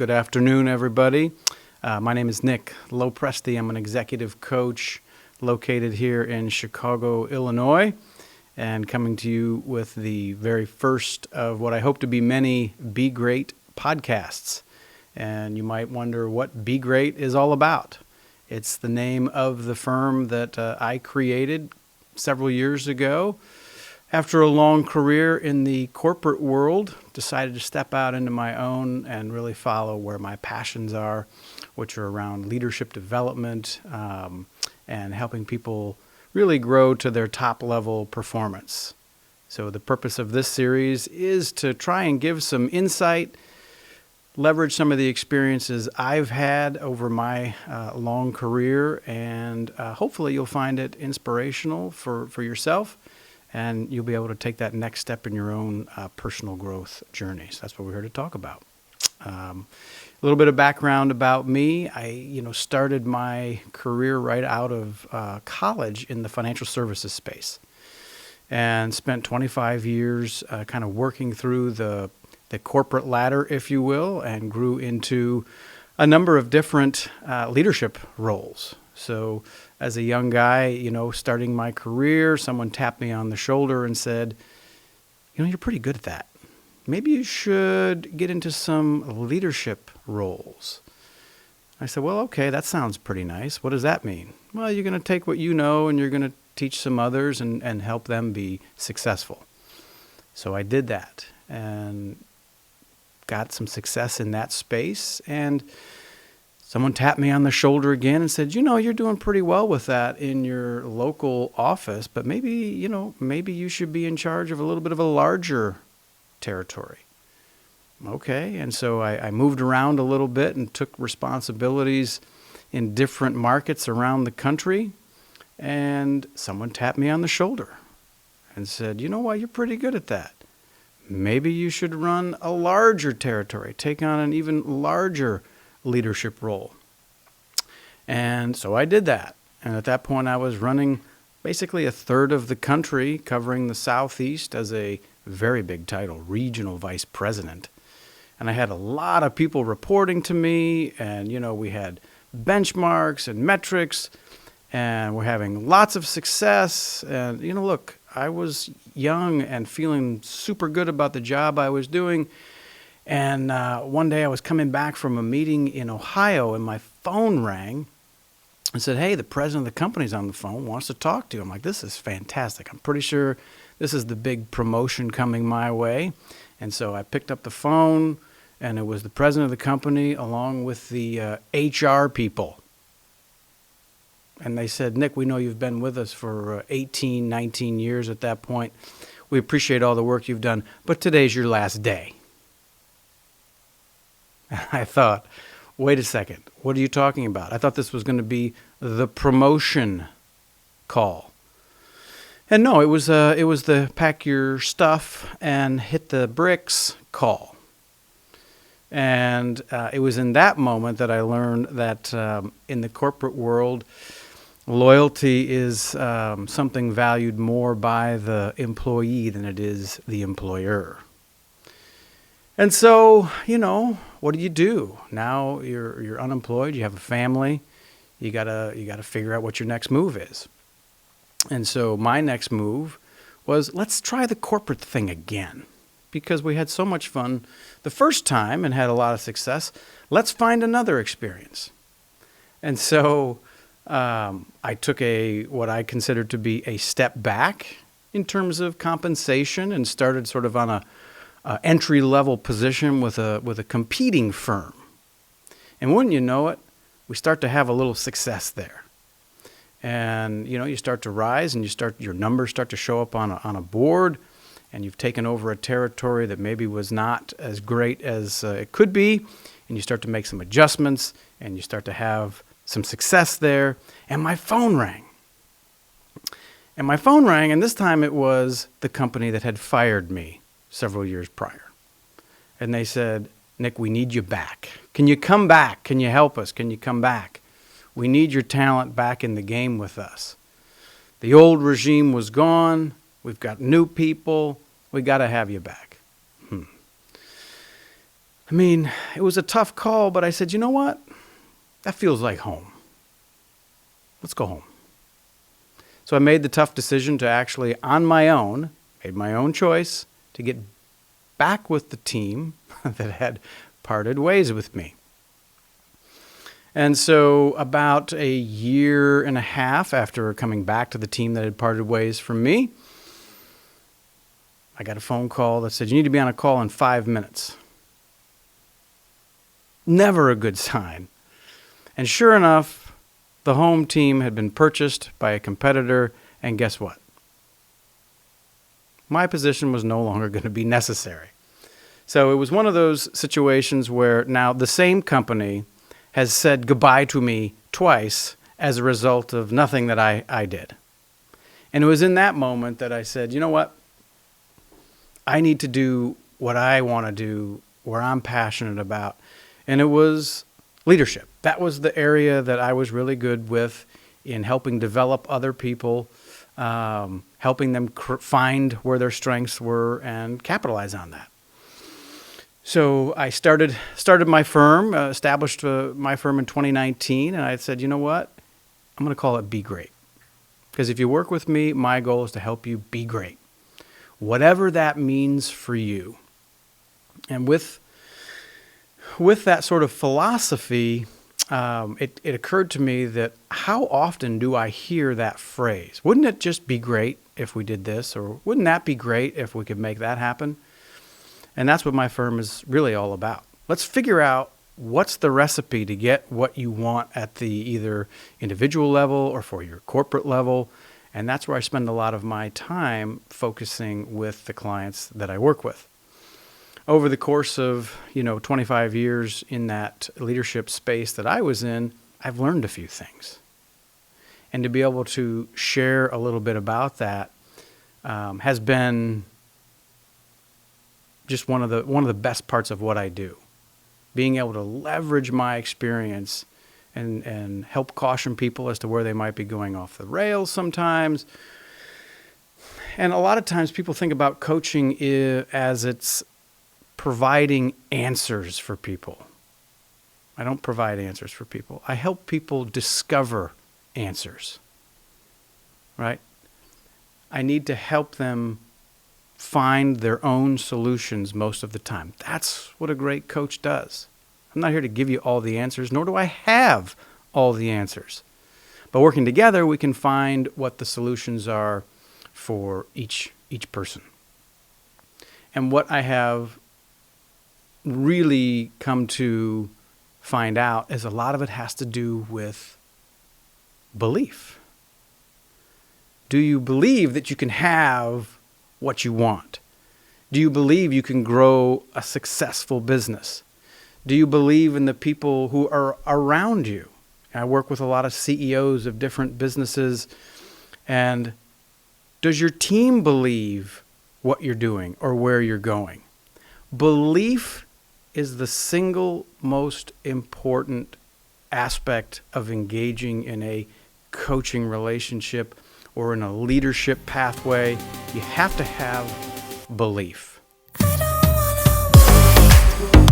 Good afternoon, everybody. My name is Nick Lopresti. I'm an executive coach located here in Chicago, Illinois, and coming to you with the very first of what I hope to be many BEGR8 podcasts. And you might wonder what BEGR8 is all about. It's the name of the firm that I created several years ago. After a long career in the corporate world, decided to step out into my own and really follow where my passions are, which are around leadership development and helping people really grow to their top level performance. So the purpose of this series is to try and give some insight, leverage some of the experiences I've had over my long career, and hopefully you'll find it inspirational for yourself. And you'll be able to take that next step in your own personal growth journey. So that's what we're here to talk about. A little bit of background about me. I, started my career right out of college in the financial services space, and spent 25 years kind of working through the corporate ladder, if you will, and grew into a number of different leadership roles. So as a young guy, starting my career, someone tapped me on the shoulder and said, you're pretty good at that. Maybe you should get into some leadership roles. I said, well, okay, that sounds pretty nice. What does that mean? Well, you're going to take what you know and you're going to teach some others and help them be successful. So I did that and got some success in that space. And someone tapped me on the shoulder again and said, you're doing pretty well with that in your local office, but maybe you should be in charge of a little bit of a larger territory. Okay, and so I moved around a little bit and took responsibilities in different markets around the country, and someone tapped me on the shoulder and said, you're pretty good at that. Maybe you should run a larger territory, take on an even larger leadership role. And so I did that. And at that point I was running basically a third of the country, covering the Southeast as a very big title, regional vice president. And I had a lot of people reporting to me, and we had benchmarks and metrics, and we're having lots of success. And look, I was young and feeling super good about the job I was doing. And one day I was coming back from a meeting in Ohio, and my phone rang and said, hey, the president of the company's on the phone, wants to talk to you. I'm like, this is fantastic. I'm pretty sure this is the big promotion coming my way. And so I picked up the phone, and it was the president of the company along with the HR people. And they said, Nick, we know you've been with us for 18, 19 years at that point. We appreciate all the work you've done, but today's your last day. I thought, wait a second, what are you talking about? I thought this was going to be the promotion call. And no, it was the pack your stuff and hit the bricks call. And it was in that moment that I learned that in the corporate world, loyalty is something valued more by the employee than it is the employer. And so, what do? Now you're unemployed, you have a family, you gotta figure out what your next move is. And so my next move was, let's try the corporate thing again. Because we had so much fun the first time and had a lot of success, let's find another experience. And so I took what I considered to be a step back in terms of compensation and started sort of on a entry-level position with a competing firm. And wouldn't you know it, we start to have a little success there. And, you start to rise and your numbers start to show up on a board, and you've taken over a territory that maybe was not as great as it could be, and you start to make some adjustments, and you start to have some success there. And my phone rang. And this time it was the company that had fired me several years prior. And they said, Nick, we need you back. Can you come back? Can you help us? Can you come back? We need your talent back in the game with us. The old regime was gone. We've got new people. We got to have you back. I mean, it was a tough call, but I said, you know what? That feels like home. Let's go home. So I made the tough decision to actually, on my own, made my own choice to get back with the team that had parted ways with me. And so about a year and a half after coming back to the team that had parted ways from me, I got a phone call that said, you need to be on a call in 5 minutes. Never a good sign. And sure enough, the home team had been purchased by a competitor, and guess what? My position was no longer going to be necessary. So it was one of those situations where now the same company has said goodbye to me twice as a result of nothing that I did. And it was in that moment that I said, you know what? I need to do what I want to do, where I'm passionate about. And it was leadership. That was the area that I was really good with in helping develop other people, helping them find where their strengths were and capitalize on that. So I started my firm, established my firm in 2019, and I said, you know what? I'm going to call it BEGR8. Because if you work with me, my goal is to help you be great. Whatever that means for you. And with that sort of philosophy, it occurred to me that how often do I hear that phrase? Wouldn't it just be great if we did this? Or wouldn't that be great if we could make that happen? And that's what my firm is really all about. Let's figure out what's the recipe to get what you want at the either individual level or for your corporate level. And that's where I spend a lot of my time focusing with the clients that I work with. Over the course of, 25 years in that leadership space that I was in, I've learned a few things. And to be able to share a little bit about that has been just one of the best parts of what I do. Being able to leverage my experience and help caution people as to where they might be going off the rails sometimes. And a lot of times people think about coaching as it's providing answers for people. I don't provide answers for people. I help people discover answers, right? I need to help them find their own solutions most of the time. That's what a great coach does. I'm not here to give you all the answers, nor do I have all the answers. But working together, we can find what the solutions are for each person. And what I have really come to find out is a lot of it has to do with belief. Do you believe that you can have what you want? Do you believe you can grow a successful business? Do you believe in the people who are around you? I work with a lot of CEOs of different businesses. And does your team believe what you're doing or where you're going? Belief is the single most important aspect of engaging in a coaching relationship or in a leadership pathway. You have to have belief. I don't wanna wait.